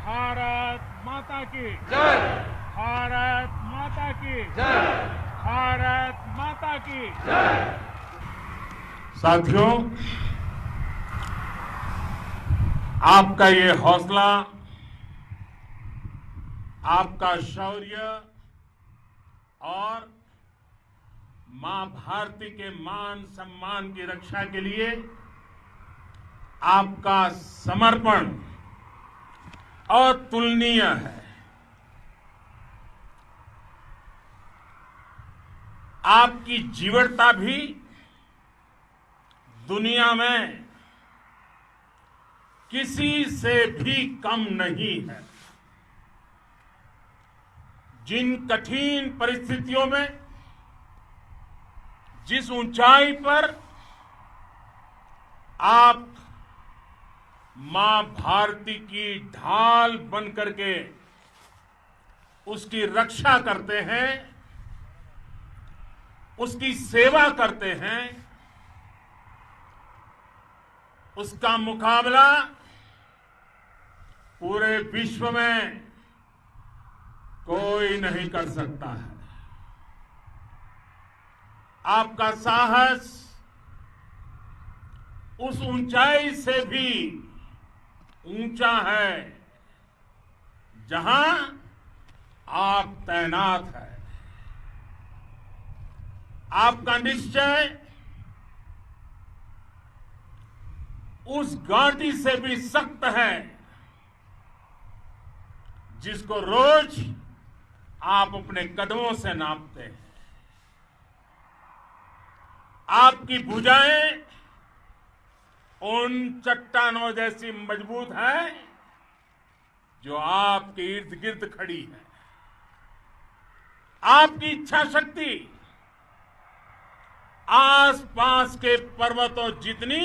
भारत माता की जय। भारत माता की जय। भारत माता की जय। साथियों, आपका ये हौसला, आपका शौर्य और मां भारती के मान सम्मान की रक्षा के लिए आपका समर्पण अतुलनीय है। आपकी जीवटता भी दुनिया में किसी से भी कम नहीं है। जिन कठिन परिस्थितियों में, जिस ऊंचाई पर आप मां भारती की ढाल बन करके उसकी रक्षा करते हैं, उसकी सेवा करते हैं, उसका मुकाबला पूरे विश्व में कोई नहीं कर सकता है। आपका साहस उस ऊंचाई से भी ऊंचा है जहां आप तैनात हैं। आपका निश्चय उस घाटी से भी सख्त है जिसको रोज आप अपने कदमों से नापते हैं। आपकी भुजाएं उन चट्टानों जैसी मजबूत है जो आपके इर्द गिर्द खड़ी है। आपकी इच्छा शक्ति आसपास के पर्वतों जितनी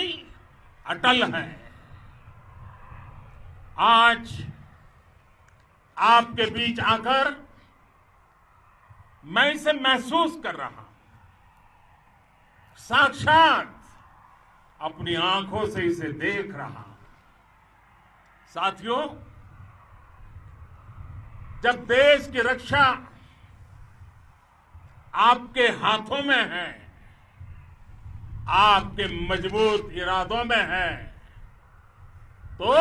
अटल है। आज आपके बीच आकर मैं इसे महसूस कर रहा हूं, साक्षात अपनी आंखों से इसे देख रहा हूं। साथियों, जब देश की रक्षा आपके हाथों में है, आपके मजबूत इरादों में है, तो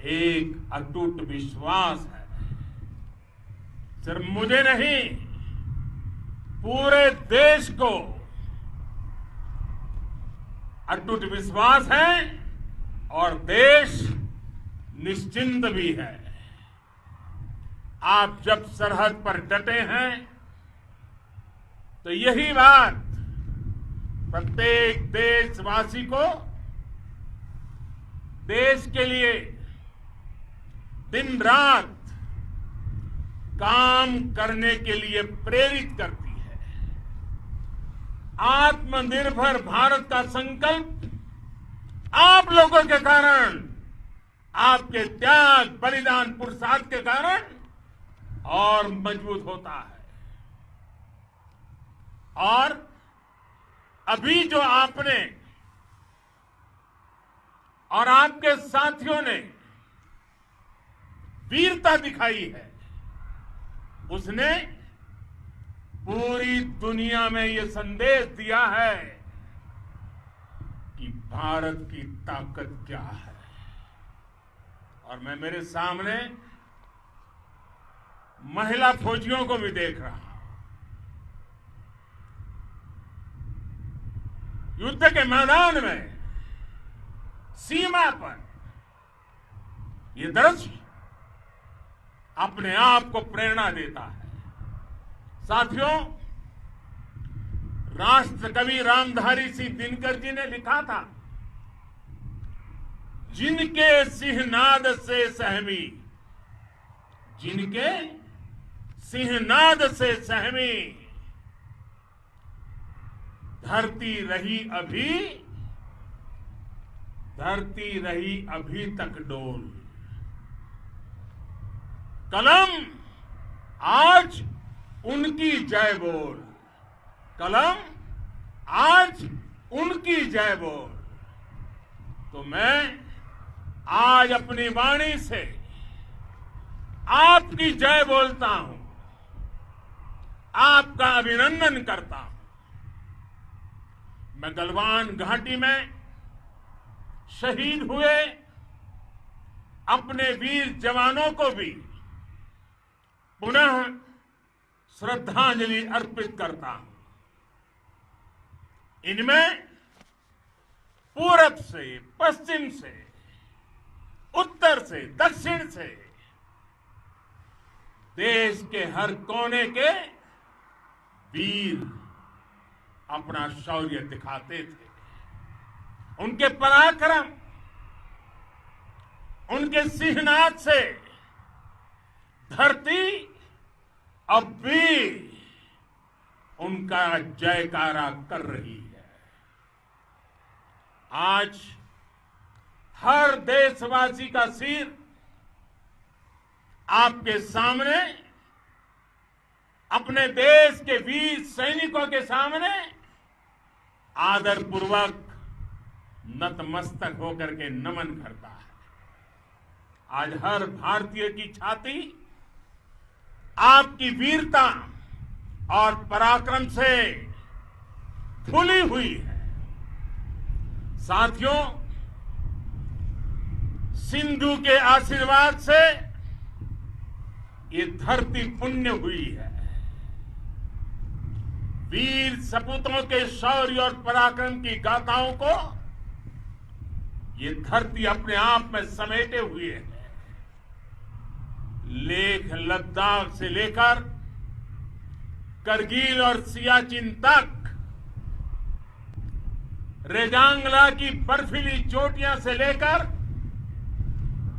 एक अटूट विश्वास है। सिर्फ मुझे नहीं, पूरे देश को अटूट विश्वास है और देश निश्चिंत भी है। आप जब सरहद पर डटे हैं तो यही बात प्रत्येक देशवासी को देश के लिए दिन रात काम करने के लिए प्रेरित करती है। आत्मनिर्भर भारत का संकल्प आप लोगों के कारण, आपके त्याग, बलिदान, पुरुषार्थ के कारण और मजबूत होता है। और अभी जो आपने और आपके साथियों ने वीरता दिखाई है, उसने पूरी दुनिया में यह संदेश दिया है कि भारत की ताकत क्या है। और मैं मेरे सामने महिला फौजियों को भी देख रहा हूं। युद्ध के मैदान में, सीमा पर यह दृश्य अपने आप को प्रेरणा देता है। साथियों, राष्ट्रकवि रामधारी सिंह दिनकर जी ने लिखा था, जिनके सिंहनाद से सहमी, जिनके सिंहनाद से सहमी धरती रही अभी तक डोल। कलम आज उनकी जय बोल, कलम आज उनकी जय बोल। तो मैं आज अपनी वाणी से आपकी जय बोलता हूं, आपका अभिनंदन करता हूं। मैं गलवान घाटी में शहीद हुए अपने वीर जवानों को भी पुनः श्रद्धांजलि अर्पित करता हूं। इनमें पूरब से, पश्चिम से, उत्तर से, दक्षिण से देश के हर कोने के वीर अपना शौर्य दिखाते थे। उनके पराक्रम, उनके सिंहनाद से धरती अब भी उनका जयकारा कर रही है। आज हर देशवासी का सिर आपके सामने, अपने देश के वीर सैनिकों के सामने आदरपूर्वक नतमस्तक होकर के नमन करता है। आज हर भारतीय की छाती आपकी वीरता और पराक्रम से फूली हुई है। साथियों, सिंधु के आशीर्वाद से ये धरती पुण्य हुई है। वीर सपूतों के शौर्य और पराक्रम की गाथाओं को ये धरती अपने आप में समेटे हुए है। लेह लद्दाख से लेकर करगिल और सियाचिन तक, रेजांगला की बर्फीली चोटियां से लेकर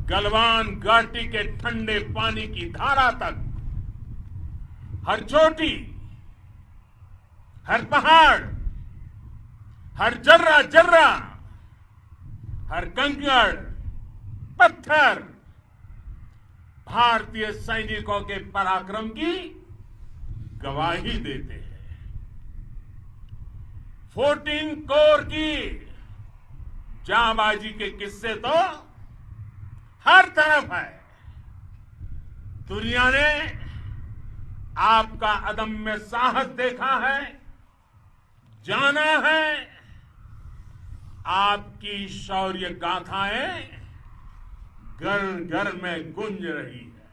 गलवान घाटी के ठंडे पानी की धारा तक, हर चोटी, हर पहाड़, हर जर्रा जर्रा, हर कंकड़ पत्थर भारतीय सैनिकों के पराक्रम की गवाही देते हैं। 14 कोर की जांबाजी के किस्से तो हर तरफ है। दुनिया ने आपका अदम्य साहस देखा है, जाना है। आपकी शौर्य गाथाएं घर घर में गूंज रही है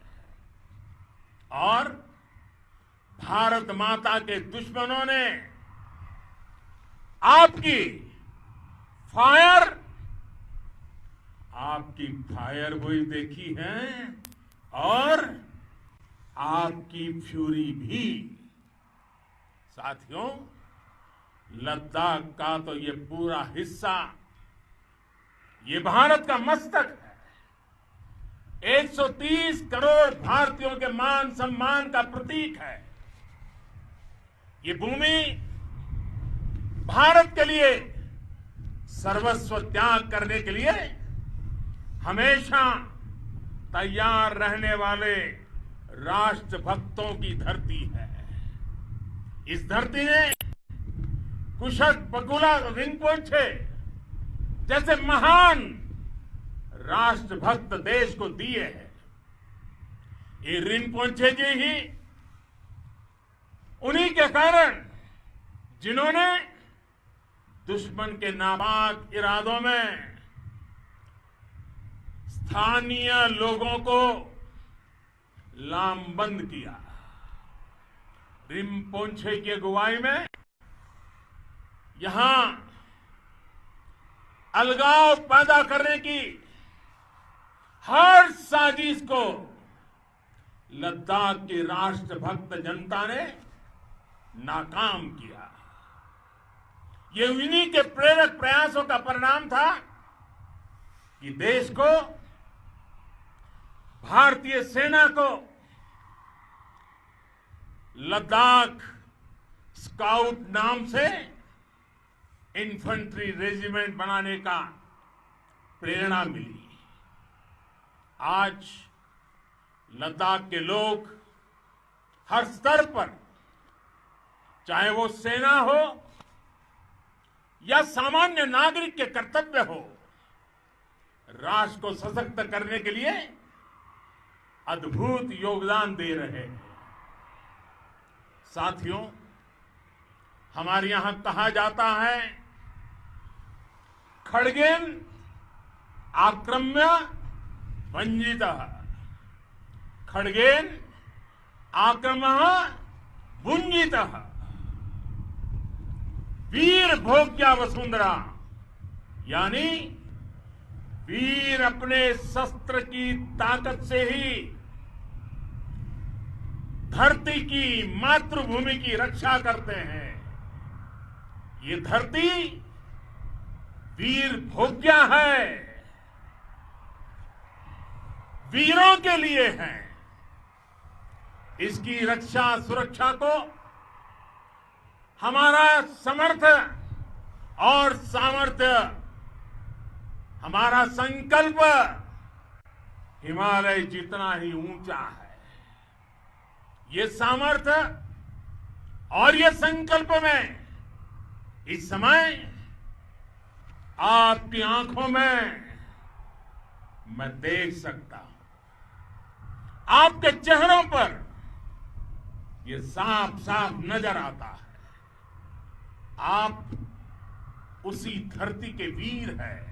और भारत माता के दुश्मनों ने आपकी फायर हुई देखी है और आपकी फ्यूरी भी। साथियों, लद्दाख का तो ये पूरा हिस्सा ये भारत का मस्तक है। 130 करोड़ भारतीयों के मान सम्मान का प्रतीक है। ये भूमि भारत के लिए सर्वस्व त्याग करने के लिए हमेशा तैयार रहने वाले राष्ट्रभक्तों की धरती है। इस धरती ने कुशक बकुला रिम्पोछे जैसे महान राष्ट्रभक्त देश को दिए हैं। ये रिम्पोछे जी ही उन्हीं के कारण जिन्होंने दुश्मन के नापाक इरादों में स्थानीय लोगों को लामबंद किया। रिम्पोछे की अगुवाई में यहां अलगाव पैदा करने की हर साजिश को लद्दाख की राष्ट्रभक्त जनता ने नाकाम किया। ये उन्हीं के प्रेरक प्रयासों का परिणाम था कि देश को, भारतीय सेना को लद्दाख स्काउट नाम से इन्फेंट्री रेजिमेंट बनाने का प्रेरणा मिली। आज लद्दाख के लोग हर स्तर पर, चाहे वो सेना हो या सामान्य नागरिक के कर्तव्य हो, राष्ट्र को सशक्त करने के लिए अद्भुत योगदान दे रहे हैं। साथियों, हमारे यहां कहा जाता है, खड्गेन आक्रम्य भंजितः, खड्गेन आक्रम्य भुंजितः, वीर भोग्या वसुंधरा, यानी वीर अपने शस्त्र की ताकत से ही धरती की, मातृभूमि की रक्षा करते हैं। ये धरती वीर भोग्या है, वीरों के लिए है। इसकी रक्षा सुरक्षा को हमारा समर्थ और सामर्थ्य, हमारा संकल्प हिमालय जितना ही ऊंचा है। ये सामर्थ्य और ये संकल्प में इस समय आपकी आंखों में मैं देख सकता हूं, आपके चेहरों पर ये साफ साफ नजर आता है। आप उसी धरती के वीर हैं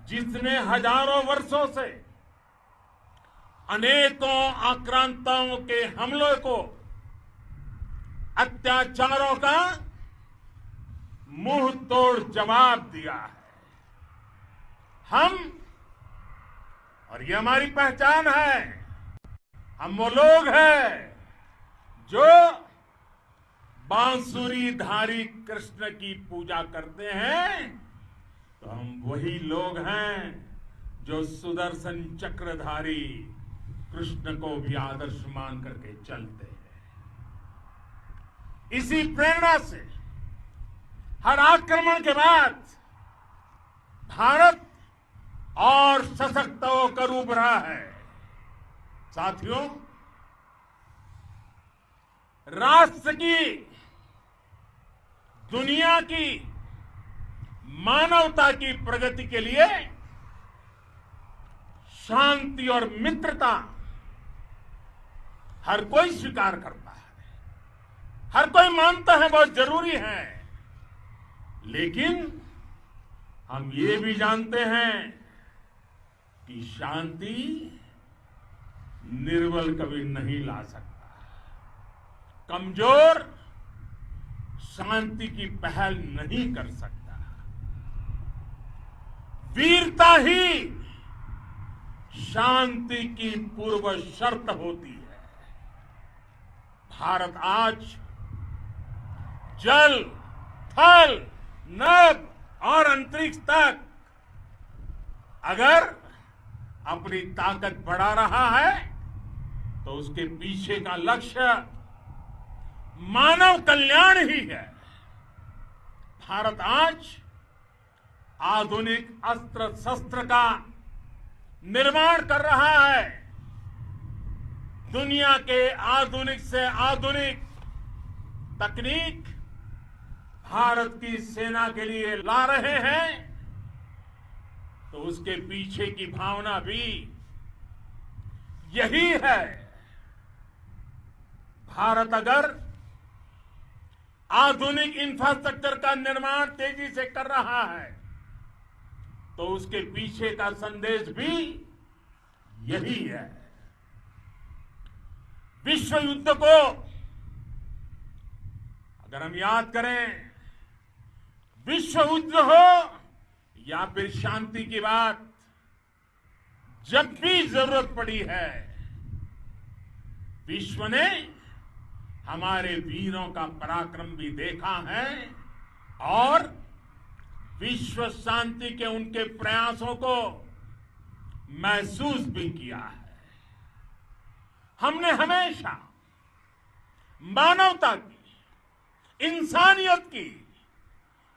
जिसने हजारों वर्षों से अनेकों आक्रांताओं के हमलों को, अत्याचारों का मुंह तोड़ जवाब दिया है। हम, और ये हमारी पहचान है, हम वो लोग हैं जो बांसुरीधारी कृष्ण की पूजा करते हैं, तो हम वही लोग हैं जो सुदर्शन चक्रधारी कृष्ण को भी आदर्श मान करके चलते हैं। इसी प्रेरणा से हर आक्रमण के बाद भारत और सशक्त होकर उभरा है। साथियों, राष्ट्र की, दुनिया की, मानवता की प्रगति के लिए शांति और मित्रता हर कोई स्वीकार करता है, हर कोई मानता है बहुत जरूरी है। लेकिन हम ये भी जानते हैं कि शांति निर्बल कभी नहीं ला सकता। कमजोर शांति की पहल नहीं कर सकता। वीरता ही शांति की पूर्व शर्त होती है। भारत आज जल, थल, नभ और अंतरिक्ष तक अगर अपनी ताकत बढ़ा रहा है तो उसके पीछे का लक्ष्य मानव कल्याण ही है। भारत आज आधुनिक अस्त्र शस्त्र का निर्माण कर रहा है। दुनिया के आधुनिक से आधुनिक तकनीक भारत की सेना के लिए ला रहे हैं, तो उसके पीछे की भावना भी यही है। भारत अगर आधुनिक इंफ्रास्ट्रक्चर का निर्माण तेजी से कर रहा है तो उसके पीछे का संदेश भी यही है। विश्व युद्ध को अगर हम याद करें, विश्व युद्ध हो या फिर शांति की बात, जब भी जरूरत पड़ी है, विश्व ने हमारे वीरों का पराक्रम भी देखा है और विश्व शांति के उनके प्रयासों को महसूस भी किया है। हमने हमेशा मानवता की, इंसानियत की,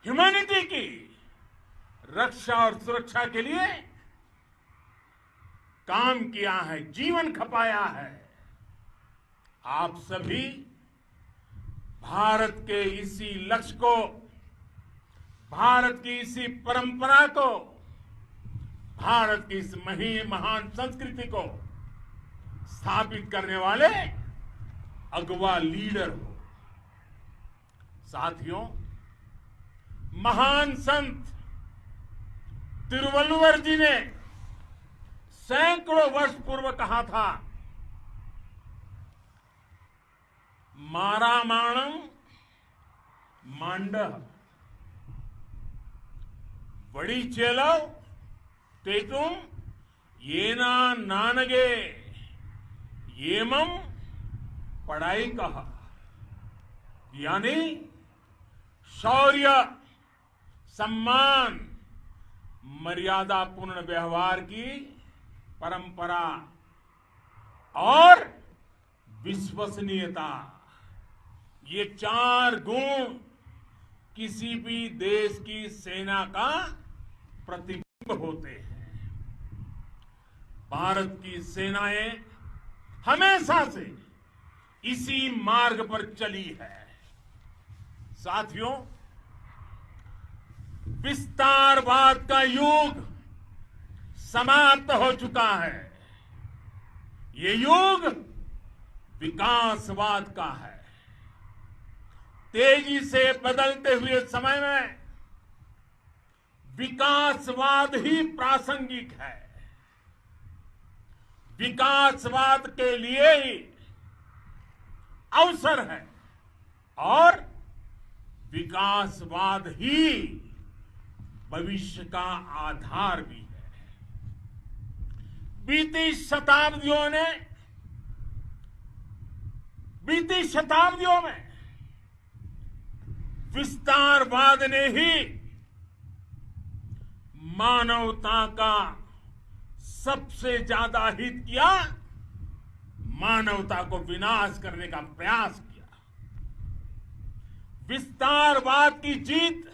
ह्यूमैनिटी की रक्षा और सुरक्षा के लिए काम किया है, जीवन खपाया है। आप सभी भारत के इसी लक्ष्य को, भारत की इसी परंपरा को, भारत की इस महान संस्कृति को स्थापित करने वाले अगवा लीडर हो। साथियों, महान संत तिरुवल्लुवर जी ने सैकड़ों वर्ष पूर्व कहा था, मारामाणम मांडह बड़ी चेलव तेतुम येना नानगे येमम पढ़ाई कहा। यानी शौर्य, सम्मान, मर्यादा पूर्ण व्यवहार की परंपरा और विश्वसनीयता, ये चार गुण किसी भी देश की सेना का प्रतिबिंब होते हैं। भारत की सेनाएं हमेशा से इसी मार्ग पर चली है। साथियों, विस्तारवाद का युग समाप्त हो चुका है। ये युग विकासवाद का है। तेजी से बदलते हुए समय में विकासवाद ही प्रासंगिक है। विकासवाद के लिए ही अवसर है और विकासवाद ही भविष्य का आधार भी है। बीती शताब्दियों में विस्तारवाद ने ही मानवता का सबसे ज्यादा हित किया, मानवता को विनाश करने का प्रयास किया। विस्तारवाद की जीत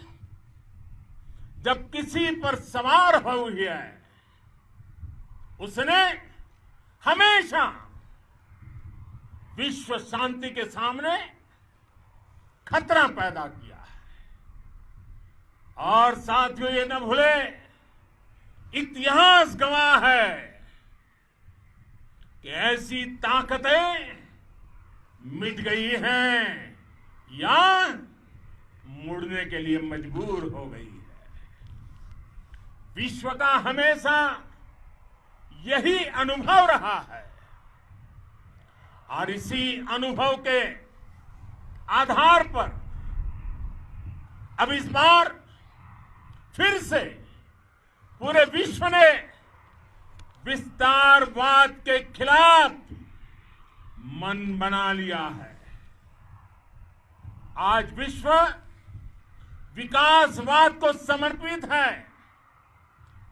जब किसी पर सवार हुई है, उसने हमेशा विश्व शांति के सामने खतरा पैदा किया है। और साथियों, ये न भूले, इतिहास गवाह है कि ऐसी ताकतें मिट गई हैं या मुड़ने के लिए मजबूर हो गई है। विश्व का हमेशा यही अनुभव रहा है और इसी अनुभव के आधार पर अब इस बार फिर से पूरे विश्व ने विस्तारवाद के खिलाफ मन बना लिया है। आज विश्व विकासवाद को समर्पित है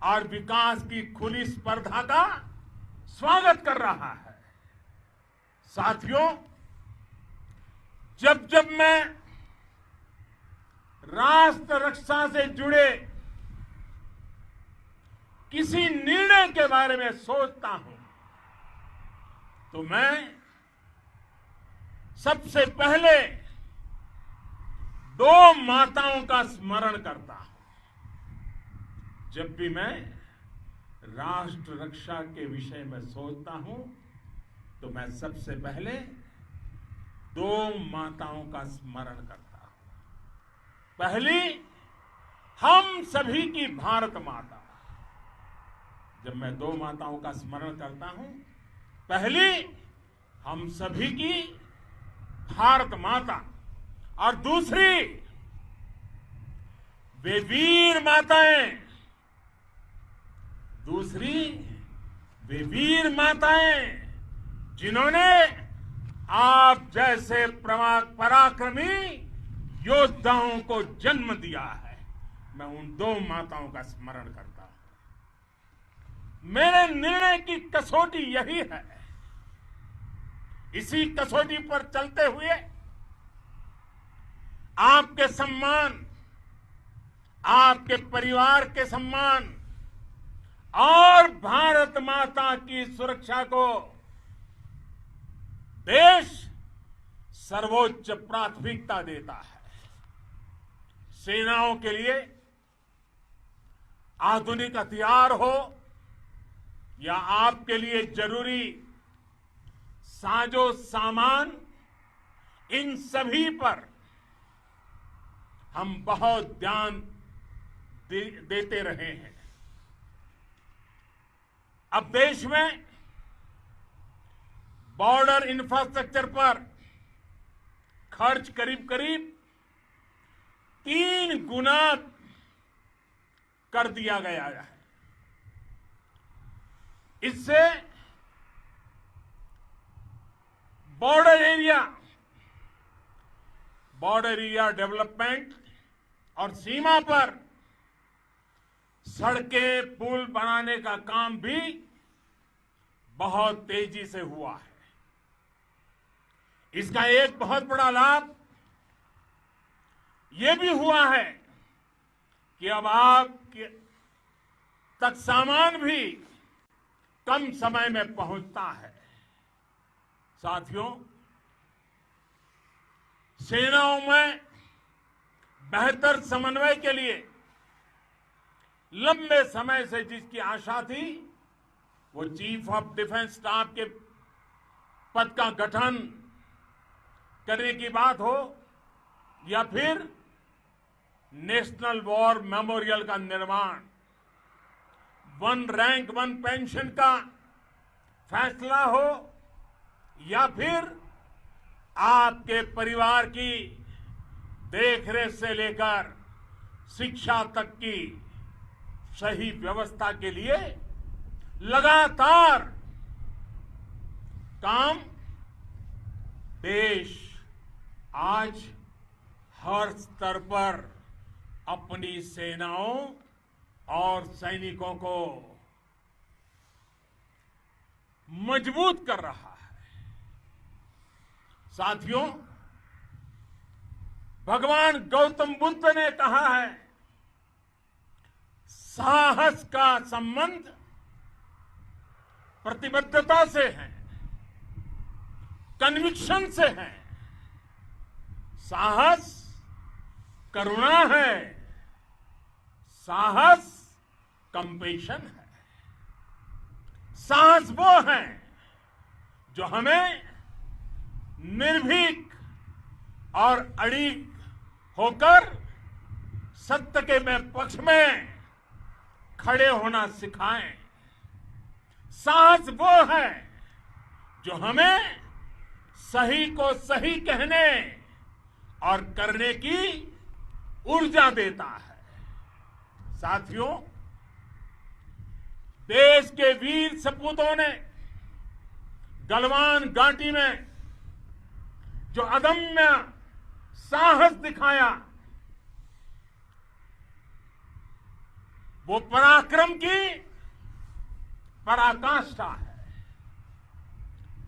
और विकास की खुली स्पर्धा का स्वागत कर रहा है। साथियों, जब जब मैं राष्ट्र रक्षा से जुड़े किसी निर्णय के बारे में सोचता हूं तो मैं सबसे पहले दो माताओं का स्मरण करता हूं। जब भी मैं राष्ट्र रक्षा के विषय में सोचता हूं तो मैं सबसे पहले दो माताओं का स्मरण करता हूं। पहली, हम सभी की भारत माता। जब मैं दो माताओं का स्मरण करता हूं, पहली हम सभी की भारत माता और दूसरी वे वीर माताएं, जिन्होंने आप जैसे पराक्रमी योद्धाओं को जन्म दिया है। मैं उन दो माताओं का स्मरण करता हूं। मेरे निर्णय की कसौटी यही है। इसी कसौटी पर चलते हुए आपके सम्मान, आपके परिवार के सम्मान और भारत माता की सुरक्षा को देश सर्वोच्च प्राथमिकता देता है। सेनाओं के लिए आधुनिक हथियार हो या आपके लिए जरूरी साजो सामान, इन सभी पर हम बहुत ध्यान देते रहे हैं। अब देश में बॉर्डर इंफ्रास्ट्रक्चर पर खर्च करीब करीब 3 गुना कर दिया गया है। इससे बॉर्डर एरिया डेवलपमेंट और सीमा पर सड़कें पुल बनाने का काम भी बहुत तेजी से हुआ है। इसका एक बहुत बड़ा लाभ यह भी हुआ है कि अब आप तक सामान भी कम समय में पहुंचता है। साथियों, सेनाओं में बेहतर समन्वय के लिए लंबे समय से जिसकी आशा थी, वो चीफ ऑफ डिफेंस स्टाफ के पद का गठन करने की बात हो या फिर नेशनल वॉर मेमोरियल का निर्माण, 1 रैंक 1 पेंशन का फैसला हो या फिर आपके परिवार की देखरेख से लेकर शिक्षा तक की सही व्यवस्था के लिए लगातार काम देश आज हर स्तर पर अपनी सेनाओं और सैनिकों को मजबूत कर रहा है। साथियों, भगवान गौतम बुद्ध ने कहा है, साहस का संबंध प्रतिबद्धता से है, कन्विक्शन से है। साहस करुणा है, साहस कंपेशन है। साहस वो है जो हमें निर्भीक और अड़िग होकर सत्य के पक्ष में खड़े होना सिखाएं। साहस वो है जो हमें सही को सही कहने और करने की ऊर्जा देता है। साथियों, देश के वीर सपूतों ने गलवान घाटी में जो अदम्य साहस दिखाया, वो पराक्रम की पराकाष्ठा है।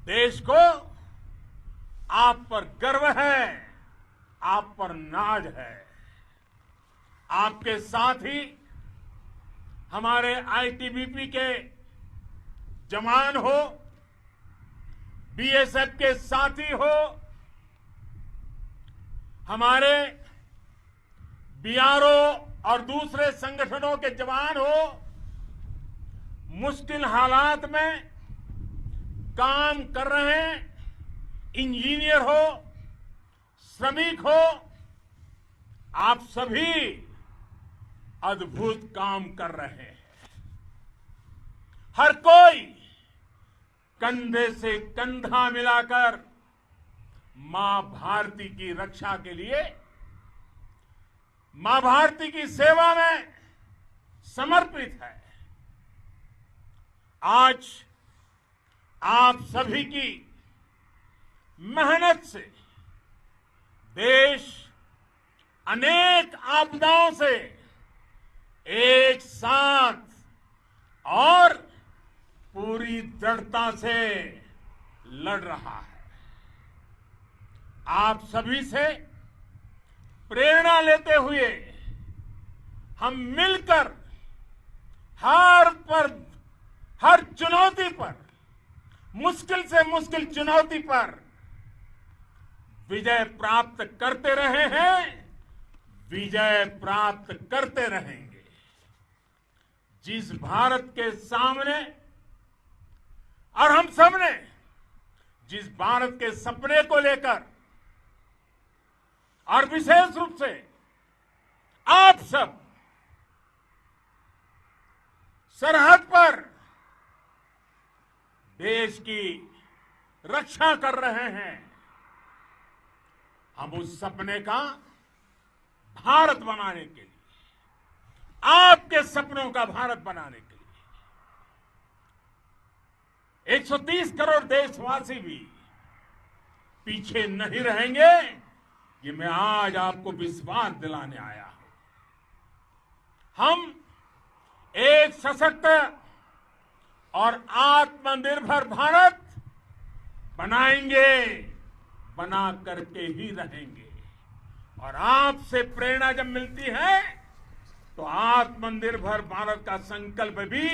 देश को आप पर गर्व है, आप पर नाज है। आपके साथ ही हमारे आईटीबीपी के जवान हो, बीएसएफ के साथी हो, हमारे बीआरओ और दूसरे संगठनों के जवान हो, मुश्किल हालात में काम कर रहे इंजीनियर हो, श्रमिक हो, आप सभी अद्भुत काम कर रहे हैं। हर कोई कंधे से कंधा मिलाकर मां भारती की रक्षा के लिए, मां भारती की सेवा में समर्पित है। आज आप सभी की मेहनत से देश अनेक आपदाओं से एक साथ और पूरी दृढ़ता से लड़ रहा है। आप सभी से प्रेरणा लेते हुए हम मिलकर हर चुनौती पर, मुश्किल से मुश्किल चुनौती पर विजय प्राप्त करते रहे हैं, विजय प्राप्त करते रहेंगे। जिस भारत के सामने और हम सबने जिस भारत के सपने को लेकर और विशेष रूप से आप सब सरहद पर देश की रक्षा कर रहे हैं, हम उस सपने का भारत बनाने के लिए, आपके सपनों का भारत बनाने के लिए 130 करोड़ देशवासी भी पीछे नहीं रहेंगे, ये मैं आज आपको विश्वास दिलाने आया हूं। हम एक सशक्त और आत्मनिर्भर भारत बनाएंगे, बना करके ही रहेंगे। और आपसे प्रेरणा जब मिलती है तो आत्मनिर्भर भारत का संकल्प भी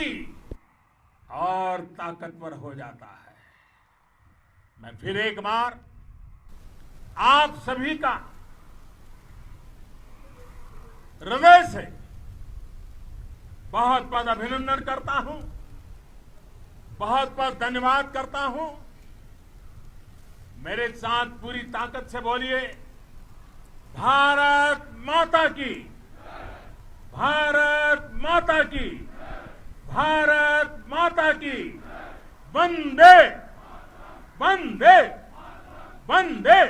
और ताकतवर हो जाता है। मैं फिर एक बार आप सभी का हृदय से बहुत बहुत अभिनंदन करता हूं, बहुत बहुत धन्यवाद करता हूं। मेरे साथ पूरी ताकत से बोलिए, भारत माता की, भारत माता की, भारत माता की, वंदे वंदे वंदे।